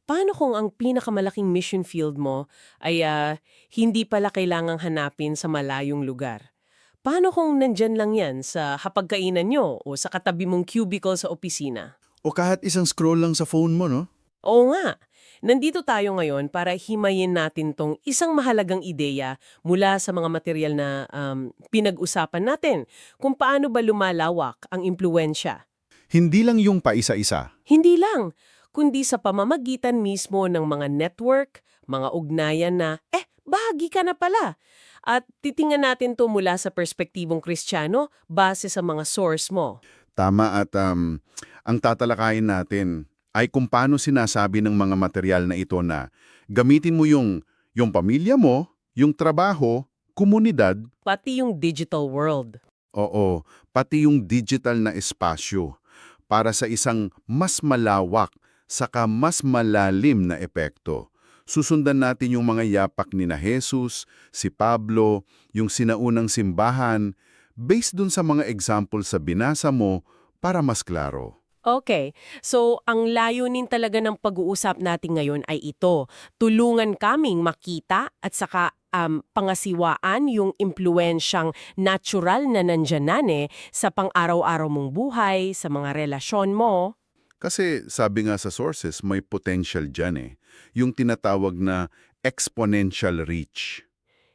Paano kung ang pinakamalaking mission field mo ay hindi pala kailangang hanapin sa malayong lugar? Paano kung nandyan lang yan sa hapagkainan nyo o sa katabi mong cubicle sa opisina? O kahit isang scroll lang sa phone mo, no? Oo nga, nandito tayo ngayon para himayin natin tong isang mahalagang ideya mula sa mga material na pinag-usapan natin kung paano ba lumalawak ang impluensya. Hindi lang yung paisa-isa. Hindi lang, kundi sa pamamagitan mismo ng mga network, mga ugnayan na, bahagi ka na pala. At titingnan natin to mula sa perspektibong Kristiyano base sa mga source mo. Tama at ang tatalakayin natin ay kung paano sinasabi ng mga material na ito na gamitin mo yung pamilya mo, yung trabaho, komunidad, Pati yung digital world. oo, pati yung digital na espasyo para sa isang mas malawak saka mas malalim na epekto. Susundan natin yung mga yapak ni na Jesus, si Pablo, yung sinaunang simbahan, based dun sa mga example sa binasa mo para mas klaro. Okay, so ang layunin talaga ng pag-uusap natin ngayon ay ito. Tulungan kaming makita at saka pangasiwaan yung impluensyang natural na nandyan sa pang-araw-araw mong buhay, sa mga relasyon mo. Kasi sabi nga sa sources, may potential dyan eh. Yung tinatawag na exponential reach.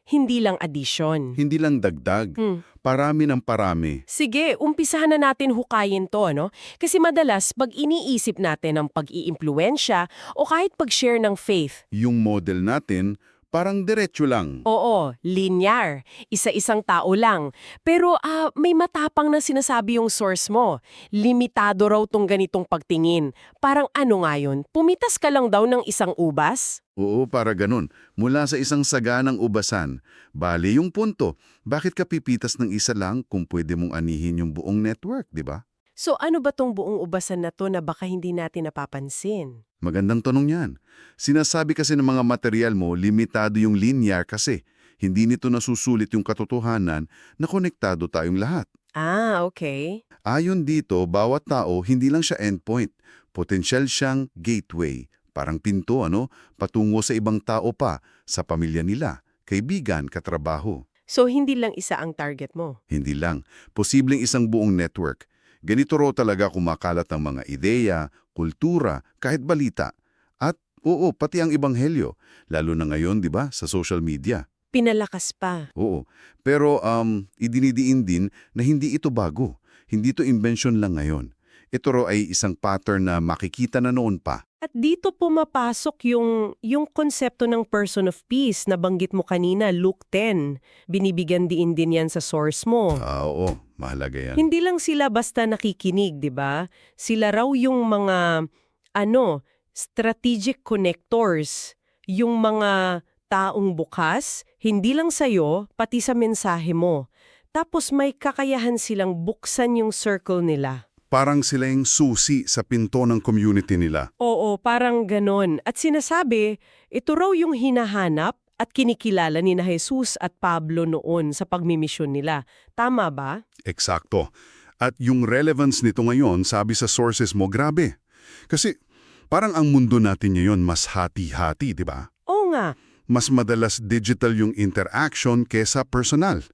Hindi lang addition. Hindi lang dagdag, Hmm. parami ng parami. Sige, umpisahan na natin hukayin to, no? Kasi madalas, pag iniisip natin ang pag-iimpluwensya o kahit pag-share ng faith, Yung model natin, parang diretso lang. oo, linear, isa-isang tao lang. Pero may matapang na sinasabi yung source mo. Limitado raw tong ganitong pagtingin. Parang ano nga yun, pumitas ka lang daw ng isang ubas? Oo, para ganun. Mula sa isang saganang ubasan. Bali yung punto, bakit ka pipitas ng isa lang kung pwede mong anihin yung buong network, di ba? So ano ba tong buong ubasan na to na baka hindi natin napapansin? Magandang tanong yan. Sinasabi kasi ng mga material mo, limitado yung linear kasi. Hindi nito nasusulit yung katotohanan na konektado tayong lahat. Ah, okay. Ayon dito, bawat tao, hindi lang siya endpoint. Potensyal siyang gateway. Parang pinto, patungo sa ibang tao pa, sa pamilya nila, kaibigan, katrabaho. So hindi lang isa ang target mo. Hindi lang. Posibleng isang buong network. Ganito raw talaga kumakalat ang mga ideya, kultura, kahit balita. At oo, pati ang ebanghelyo. Lalo na ngayon, di ba, sa social media. Pinalakas pa. Oo. Pero idinidiin din na hindi ito bago. Hindi ito invention lang ngayon. Ito raw ay isang pattern na makikita na noon pa. At dito pumapasok yung konsepto ng person of peace na banggit mo kanina, Luke 10. Binibigyan din yan sa source mo. Oo, mahalaga yan. Hindi lang sila basta nakikinig, di ba? Sila raw yung mga, strategic connectors. Yung mga taong bukas, hindi lang sa'yo, pati sa mensahe mo. Tapos may kakayahan silang buksan yung circle nila. Parang sila yung susi sa pinto ng community nila. Oo, parang ganon. At sinasabi, ito raw yung hinahanap at kinikilala ni na Jesus at Pablo noon sa pagmimisyon nila. Tama ba? Eksakto. At yung relevance nito ngayon, sabi sa sources mo, grabe. Kasi parang ang mundo natin ngayon mas hati-hati, di ba? Oo nga. Mas madalas digital yung interaction kesa personal.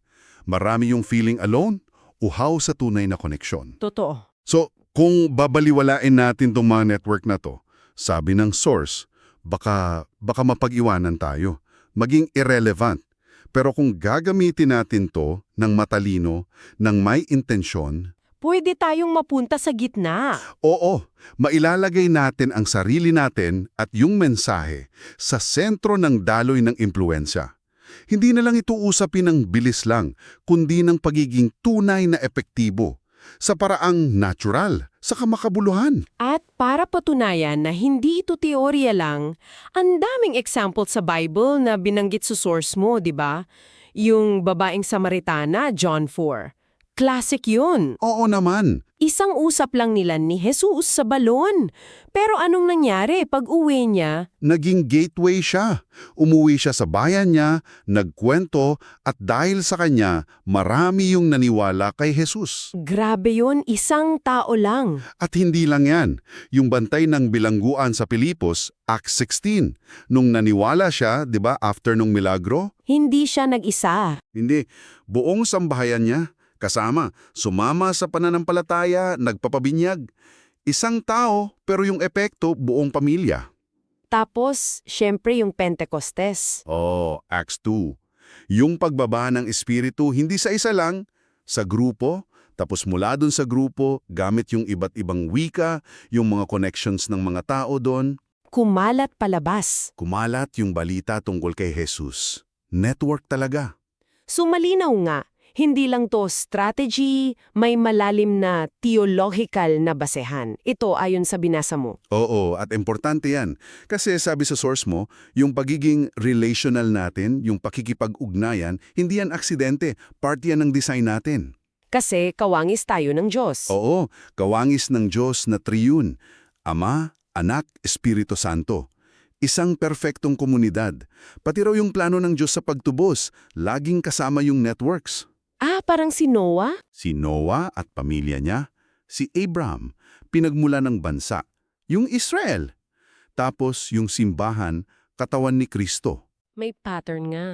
Marami yung feeling alone, uhaw sa tunay na koneksyon. Totoo. So, kung babaliwalain natin tong mga network na to, sabi ng source, baka mapag-iwanan tayo, maging irrelevant. Pero kung gagamitin natin to ng matalino, ng may intensyon, Pwede tayong mapunta sa gitna. oo, mailalagay natin ang sarili natin at yung mensahe sa sentro ng daloy ng impluensya. Hindi na lang ito usapin ng bilis lang, kundi ng pagiging tunay na epektibo, sa paraang natural, sa kamakabuluhan. At para patunayan na hindi ito teorya lang, ang daming example sa Bible na binanggit sa source mo, di ba? Yung babaeng Samaritana, John 4. Classic yun. Oo naman. Isang usap lang nila ni Jesus sa balon. Pero anong nangyari pag uwi niya? Naging gateway siya. Umuwi siya sa bayan niya, nagkwento, at dahil sa kanya, marami yung naniwala kay Jesus. Grabe yun, isang tao lang. At hindi lang yan. Yung bantay ng bilangguan sa Pilipos, Acts 16. Nung naniwala siya, di ba, after nung milagro? Hindi siya nag-isa. Hindi. Buong sambahayan niya, kasama, sumama sa pananampalataya, nagpapabinyag. Isang tao, pero yung epekto, buong pamilya. Tapos, syempre yung Pentecostes. Oh, Acts 2. Yung pagbaba ng Espiritu, hindi sa isa lang, sa grupo, tapos mula dun sa grupo, gamit yung iba't ibang wika, yung mga connections ng mga tao doon, Kumalat palabas. kumalat yung balita tungkol kay Jesus. Network talaga. So malinaw nga, hindi lang to strategy, may malalim na theological na basehan. Ito ayon sa binasa mo. Oo, at importante yan. Kasi sabi sa source mo, yung pagiging relational natin, yung pakikipag-ugnayan, hindi yan aksidente, part yan ng design natin. Kasi kawangis tayo ng Diyos. Oo, kawangis ng Diyos na triyun, Ama, Anak, Espiritu Santo. Isang perpektong komunidad. Pati raw yung plano ng Diyos sa pagtubos, laging kasama yung networks. Parang si Noah? Si Noah at pamilya niya, si Abraham, pinagmula ng bansa, yung Israel. Tapos yung simbahan, katawan ni Kristo. May pattern nga.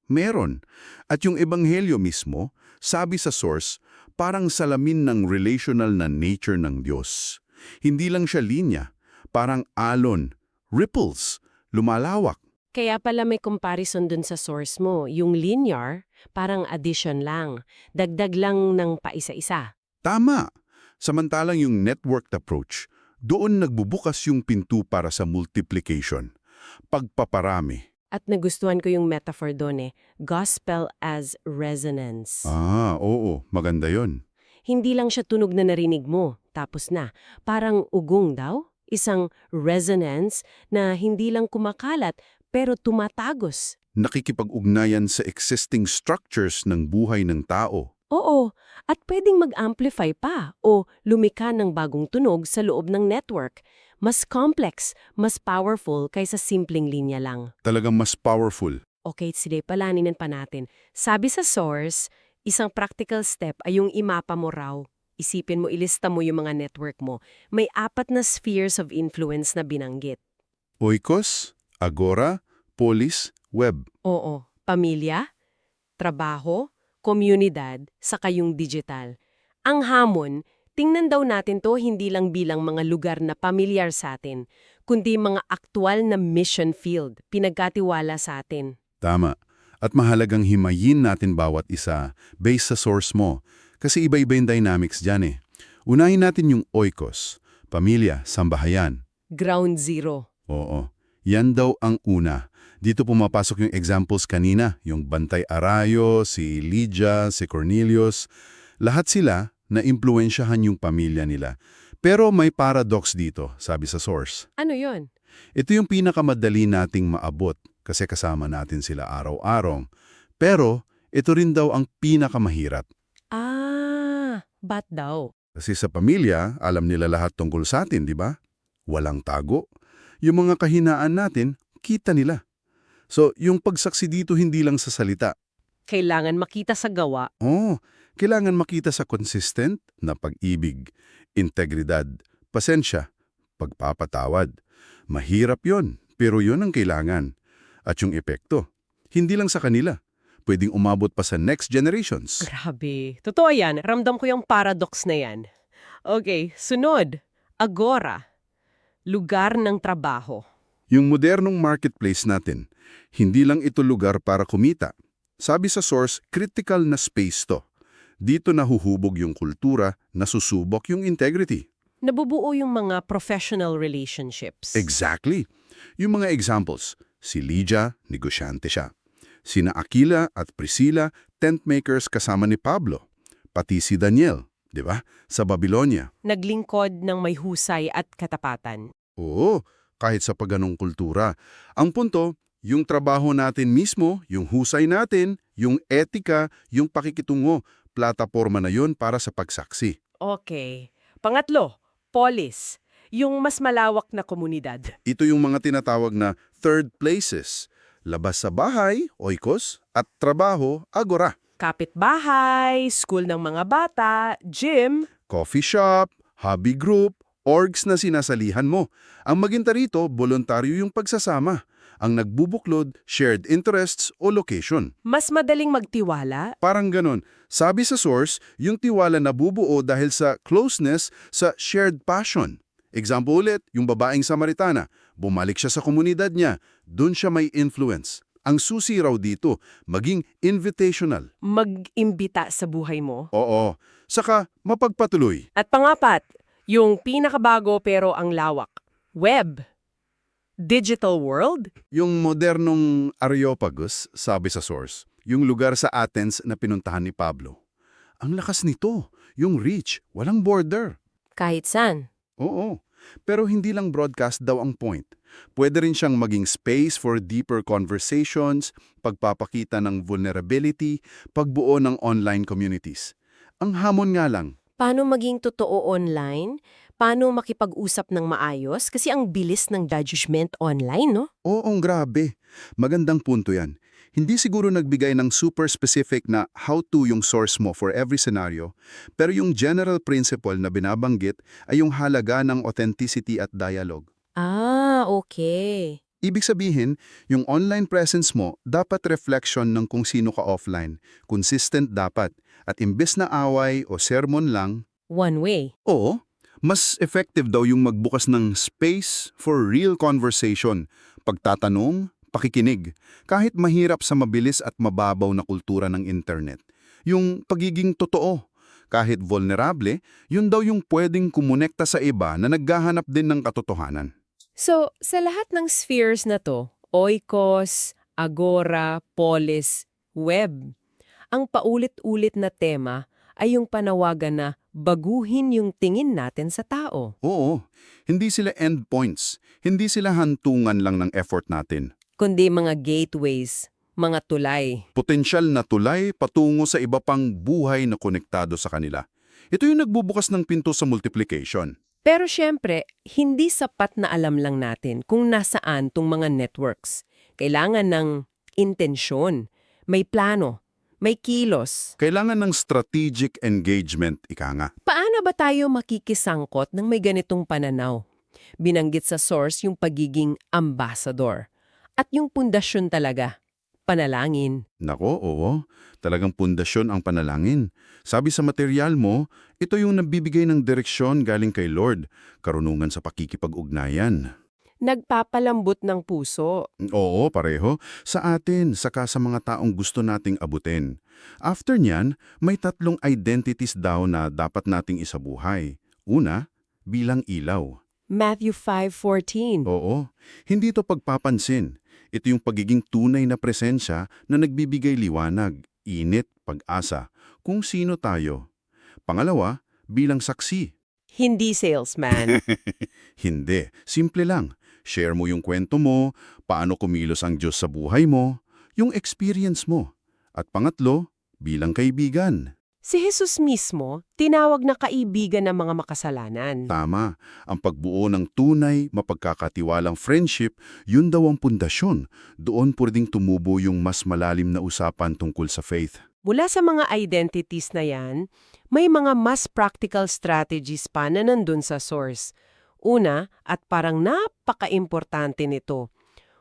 Meron. At yung ebanghelyo mismo, sabi sa source, parang salamin ng relational na nature ng Diyos. Hindi lang siya linya, parang alon, ripples, lumalawak. Kaya pala may comparison dun sa source mo. Yung linear, parang addition lang. Dagdag lang ng paisa-isa. Tama. Samantalang yung networked approach, doon nagbubukas yung pinto para sa multiplication, pagpaparami. At nagustuhan ko yung metaphor doon gospel as resonance. Oo, maganda yon. Hindi lang siya tunog na narinig mo, tapos na. Parang ugong daw. Isang resonance na hindi lang kumakalat, pero tumatagos. Nakikipag-ugnayan sa existing structures ng buhay ng tao. Oo, at pwedeng mag-amplify pa o lumika ng bagong tunog sa loob ng network. Mas complex, mas powerful kaysa simpleng linya lang. Talagang mas powerful. Okay, sige, palaninan pa natin. Sabi sa source, isang practical step ay yung imapa mo raw. Isipin mo, ilista mo yung mga network mo. May 4 na spheres of influence na binanggit. Oikos, agora, polis, web. Oo, pamilya, trabaho, komunidad, saka yung digital. Ang hamon, tingnan daw natin to hindi lang bilang mga lugar na pamilyar sa atin, kundi mga aktwal na mission field, pinagkatiwala sa atin. Tama. At mahalagang himayin natin bawat isa based sa source mo. Kasi iba-iba yung dynamics dyan eh. Unahin natin yung oikos, pamilya, sambahayan. Ground zero. Oo. Yan daw ang una. Dito pumapasok yung examples kanina, yung Bantay Arayo, si Lydia, si Cornelius. Lahat sila na impluensyahan yung pamilya nila. Pero may paradox dito, sabi sa source. Ano yon? Ito yung pinakamadali nating maabot kasi kasama natin sila araw-araw. Pero ito rin daw ang pinakamahirap. Ba't daw? Kasi sa pamilya, alam nila lahat tungkol sa atin, di ba? Walang tago. Yung mga kahinaan natin, kita nila. So, yung pagsaksi dito hindi lang sa salita. Kailangan makita sa gawa. Kailangan makita sa consistent na pag-ibig, integridad, pasensya, pagpapatawad. Mahirap yon, pero yon ang kailangan. At yung epekto, hindi lang sa kanila. Pwedeng umabot pa sa next generations. Grabe. Totoo yan. Ramdam ko yung paradox na yan. Okay, sunod. Agora. Lugar ng trabaho. Yung modernong marketplace natin, hindi lang ito lugar para kumita. Sabi sa source, critical na space to. Dito nahuhubog yung kultura, nasusubok yung integrity. Nabubuo yung mga professional relationships. Exactly. Yung mga examples, si Lydia, negosyante siya. Sina Aquila at Priscilla, tent makers kasama ni Pablo. Pati si Daniel, di ba? Sa Babylonia. Naglingkod ng may husay at katapatan. Oo, kahit sa pagganong kultura. Ang punto, yung trabaho natin mismo, yung husay natin, yung etika, yung pakikitungo, plataporma na yun para sa pagsaksi. Okay. Pangatlo, polis. Yung mas malawak na komunidad. Ito yung mga tinatawag na third places. Labas sa bahay, oikos, at trabaho, agora. Kapitbahay, school ng mga bata, gym. Coffee shop, hobby group, orgs na sinasalihan mo. Ang maginta rito, voluntaryo yung pagsasama. Ang nagbubuklod, shared interests o location. Mas madaling magtiwala. Parang ganon. Sabi sa source, yung tiwala nabubuo dahil sa closeness sa shared passion. Example ulit, yung babaeng Samaritana. Bumalik siya sa komunidad niya. Doon siya may influence. Ang susi raw dito, maging invitational. Mag-imbita sa buhay mo. Oo. Saka mapagpatuloy. At pangapat, yung pinakabago pero ang lawak. Web. Digital world. Yung modernong Areopagus, sabi sa source, yung lugar sa Athens na pinuntahan ni Pablo. Ang lakas nito, yung reach, walang border. Kahit saan. Oo, pero hindi lang broadcast daw ang point. Pwede rin siyang maging space for deeper conversations, pagpapakita ng vulnerability, pagbuo ng online communities. Ang hamon nga lang, Paano maging totoo online? Paano makipag-usap ng maayos? Kasi ang bilis ng judgment online, no? oong grabe. Magandang punto yan. Hindi siguro nagbigay ng super specific na how-to yung source mo for every scenario, pero yung general principle na binabanggit ay yung halaga ng authenticity at dialogue. Ah, okay. Ibig sabihin, yung online presence mo dapat reflection ng kung sino ka offline, consistent dapat, at imbes na away o sermon lang, One way. oo, mas effective daw yung magbukas ng space for real conversation, pagtatanong, pakikinig, kahit mahirap sa mabilis at mababaw na kultura ng internet. Yung pagiging totoo, kahit vulnerable, yun daw yung pwedeng kumonekta sa iba na naghahanap din ng katotohanan. So, sa lahat ng spheres na to, oikos, agora, polis, web, ang paulit-ulit na tema ay yung panawagan na baguhin yung tingin natin sa tao. Oo, hindi sila endpoints, hindi sila hantungan lang ng effort natin. Kundi mga gateways, mga tulay. Potensyal na tulay patungo sa iba pang buhay na konektado sa kanila. Ito yung nagbubukas ng pinto sa multiplication. Pero syempre, hindi sapat na alam lang natin kung nasaan tong mga networks. Kailangan ng intensyon, may plano, may kilos. Kailangan ng strategic engagement, ika nga. Paano ba tayo makikisangkot ng may ganitong pananaw? Binanggit sa source yung pagiging ambassador. At yung pundasyon talaga, panalangin. Nako, oo. Talagang pundasyon ang panalangin. Sabi sa material mo, ito yung nabibigay ng direksyon galing kay Lord, karunungan sa pakikipag-ugnayan. Nagpapalambot ng puso. Oo, pareho. Sa atin, saka sa mga taong gusto nating abutin. After nyan, may 3 identities daw na dapat nating isabuhay. Una, bilang ilaw. Matthew 5:14. Oo, hindi ito pagpapansin. Ito yung pagiging tunay na presensya na nagbibigay liwanag, init, pag-asa, kung sino tayo. Pangalawa, bilang saksi. Hindi salesman. Hindi, simple lang. Share mo yung kwento mo, paano kumilos ang Diyos sa buhay mo, yung experience mo. At pangatlo, bilang kaibigan. Si Jesus mismo, tinawag na kaibigan ng mga makasalanan. Tama, ang pagbuo ng tunay, mapagkakatiwalang friendship, yun daw ang pundasyon. Doon pwedeng tumubo yung mas malalim na usapan tungkol sa faith. Mula sa mga identities na yan, may mga mas practical strategies pa na nandun sa source. Una, at parang napaka-importante nito,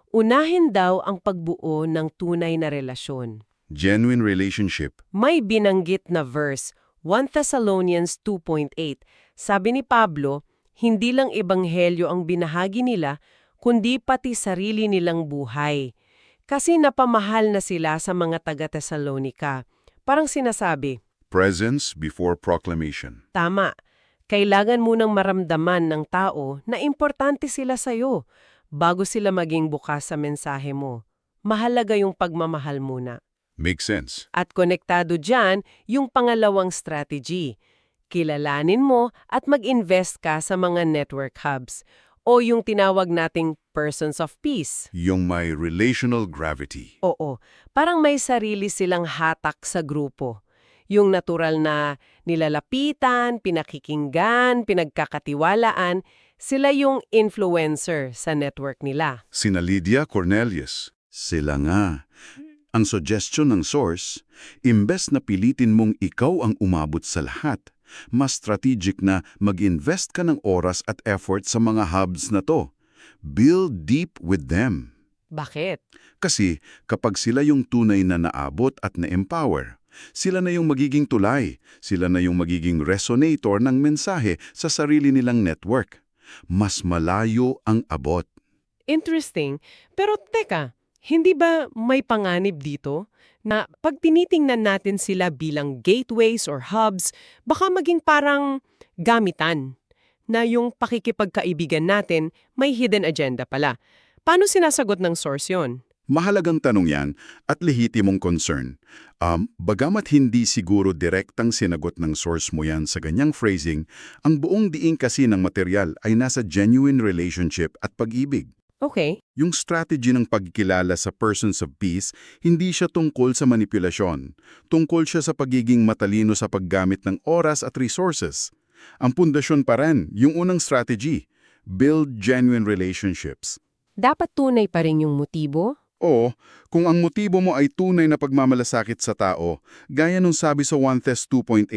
unahin daw ang pagbuo ng tunay na relasyon. Genuine relationship. May binanggit na verse, 1 Thessalonians 2.8. Sabi ni Pablo, hindi lang ebanghelyo ang binahagi nila, kundi pati sarili nilang buhay. Kasi napamahal na sila sa mga taga-Thessalonica. Parang sinasabi, Presence before proclamation. tama, kailangan munang maramdaman ng tao na importante sila sa'yo bago sila maging bukas sa mensahe mo. Mahalaga yung pagmamahal muna. Makes sense. At konektado dyan yung pangalawang strategy. Kilalanin mo at mag-invest ka sa mga network hubs o yung tinawag nating persons of peace. Yung may relational gravity. Oo, parang may sarili silang hatak sa grupo. Yung natural na nilalapitan, pinakikinggan, pinagkakatiwalaan, sila yung influencer sa network nila. Sina Lydia Cornelius. Sila nga. Ang suggestion ng source, imbes na pilitin mong ikaw ang umabot sa lahat, mas strategic na mag-invest ka ng oras at effort sa mga hubs na to. Build deep with them. Bakit? Kasi kapag sila yung tunay na naabot at na-empower, sila na yung magiging tulay, sila na yung magiging resonator ng mensahe sa sarili nilang network. Mas malayo ang abot. Interesting. Pero teka, hindi ba may panganib dito na pag tinitingnan natin sila bilang gateways or hubs, baka maging parang gamitan na yung pakikipagkaibigan natin may hidden agenda pala. Paano sinasagot ng source yon? Mahalagang tanong yan at lehitimong concern. Bagamat hindi siguro direktang sinagot ng source mo yan sa ganyang phrasing, ang buong diin kasi ng material ay nasa genuine relationship at pag-ibig. Okay. Yung strategy ng pagkilala sa persons of peace, hindi siya tungkol sa manipulasyon. Tungkol siya sa pagiging matalino sa paggamit ng oras at resources. Ang pundasyon pa rin, yung unang strategy, build genuine relationships. Dapat tunay pa rin yung motibo? O, kung ang motibo mo ay tunay na pagmamalasakit sa tao, gaya nung sabi sa 1 Thess 2.8,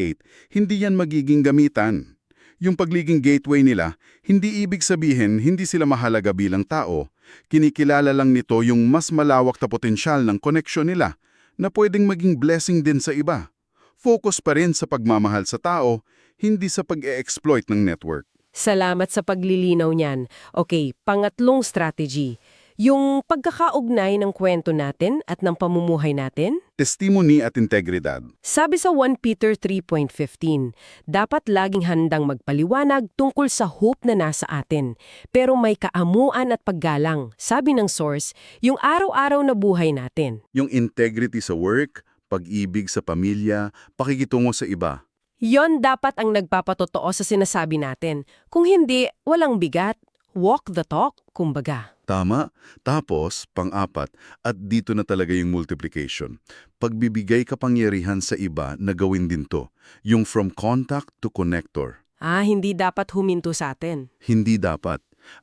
hindi yan magiging gamitan. Yung pagliging gateway nila, hindi ibig sabihin hindi sila mahalaga bilang tao. Kinikilala lang nito yung mas malawak na potensyal ng koneksyon nila na pwedeng maging blessing din sa iba. Focus pa rin sa pagmamahal sa tao, hindi sa pag-e-exploit ng network. Salamat sa paglilinaw niyan. Okay, pangatlong strategy. Yung pagkakaugnay ng kwento natin at ng pamumuhay natin? Testimony at integridad. Sabi sa 1 Peter 3.15, dapat laging handang magpaliwanag tungkol sa hope na nasa atin, pero may kaamuan at paggalang, sabi ng source, yung araw-araw na buhay natin. Yung integrity sa work, pag-ibig sa pamilya, pakikitungo sa iba. Yon dapat ang nagpapatotoo sa sinasabi natin. Kung hindi, walang bigat. Walk the talk, kumbaga. Tama. Tapos, pang-apat, at dito na talaga yung multiplication. Pagbibigay kapangyarihan sa iba na gawin din to. Yung from contact to connector. Hindi dapat huminto sa atin. Hindi dapat.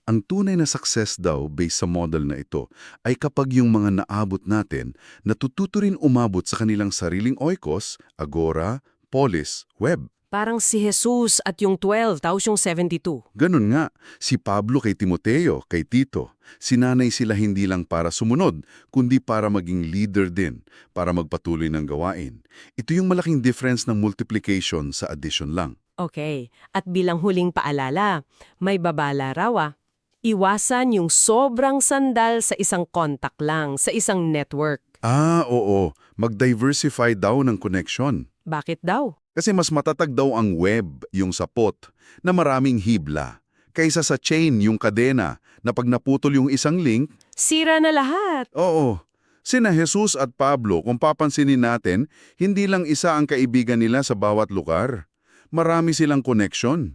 Ang tunay na success daw based sa model na ito ay kapag yung mga naabot natin natututo rin umabot sa kanilang sariling oikos, agora, polis, web. Parang si Jesus at yung 12, tapos yung 72. Ganun nga, si Pablo kay Timoteo, kay Tito. Sinanay sila hindi lang para sumunod, kundi para maging leader din, para magpatuloy ng gawain. Ito yung malaking difference ng multiplication sa addition lang. Okay, at bilang huling paalala, may babala raw iwasan yung sobrang sandal sa isang contact lang, sa isang network. Oo, mag-diversify daw ng connection. Bakit daw? Kasi mas matatag daw ang web, yung sapot, na maraming hibla, kaysa sa chain, yung kadena, na pag naputol yung isang link, Sira na lahat. oo. Sina Jesus at Pablo, kung papansinin natin, hindi lang isa ang kaibigan nila sa bawat lugar. Marami silang connection.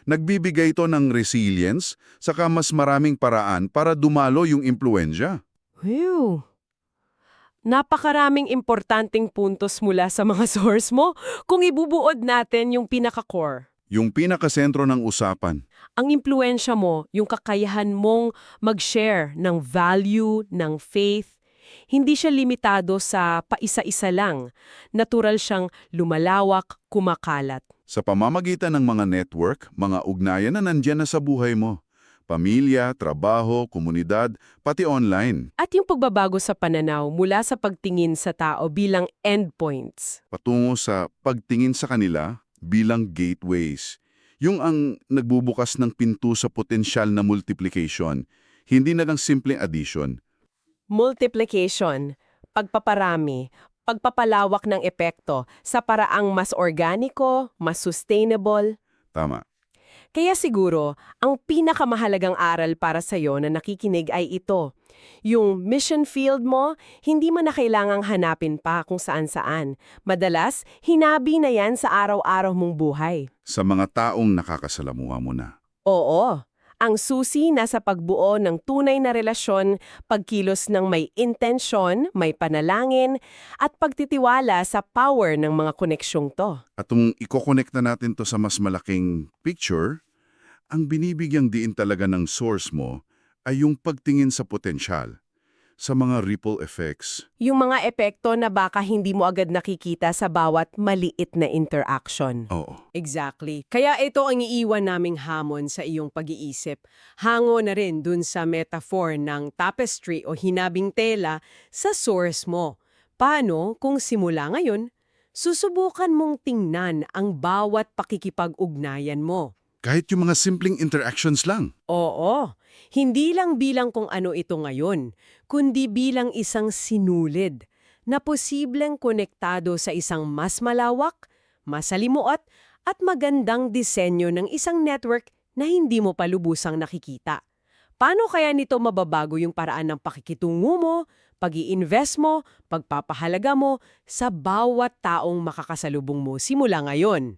Nagbibigay ito ng resilience, saka mas maraming paraan para dumalo yung impluensya. Whew. Napakaraming importanteng puntos mula sa mga source mo kung ibubuod natin yung pinaka-core. Yung pinakasentro ng usapan. Ang impluensya mo, yung kakayahan mong mag-share ng value, ng faith, hindi siya limitado sa paisa-isa lang. Natural siyang lumalawak, kumakalat. Sa pamamagitan ng mga network, mga ugnayan na nandyan na sa buhay mo. Pamilya, trabaho, komunidad, pati online. At yung pagbabago sa pananaw mula sa pagtingin sa tao bilang endpoints. Patungo sa pagtingin sa kanila bilang gateways. Yung ang nagbubukas ng pinto sa potensyal na multiplication, hindi na lang simpleng addition. Multiplication, pagpaparami, pagpapalawak ng epekto sa paraang mas organiko, mas sustainable. Tama. Kaya siguro, ang pinakamahalagang aral para sa'yo na nakikinig ay ito. Yung mission field mo, hindi mo na kailangang hanapin pa kung saan-saan. Madalas, hinabi na yan sa araw-araw mong buhay. Sa mga taong nakakasalamuha mo na. Oo. Ang susi nasa pagbuo ng tunay na relasyon, pagkilos ng may intensyon, may panalangin, at pagtitiwala sa power ng mga koneksyong to. At kung ikokonekta natin to sa mas malaking picture, ang binibigyang diin talaga ng source mo ay yung pagtingin sa potensyal, sa mga ripple effects. Yung mga epekto na baka hindi mo agad nakikita sa bawat maliit na interaction. Oo. Exactly. Kaya ito ang iiwan naming hamon sa iyong pag-iisip. Hango na rin dun sa metaphor ng tapestry o hinabing tela sa source mo. Paano kung simula ngayon, susubukan mong tingnan ang bawat pakikipag-ugnayan mo? Kahit yung mga simpleng interactions lang. Oo, hindi lang bilang kung ano ito ngayon, kundi bilang isang sinulid na posibleng konektado sa isang mas malawak, masalimuot, at magandang disenyo ng isang network na hindi mo pa lubusang nakikita. Paano kaya nito mababago yung paraan ng pakikitungo mo, pag-i-invest mo, pagpapahalaga mo sa bawat taong makakasalubong mo simula ngayon?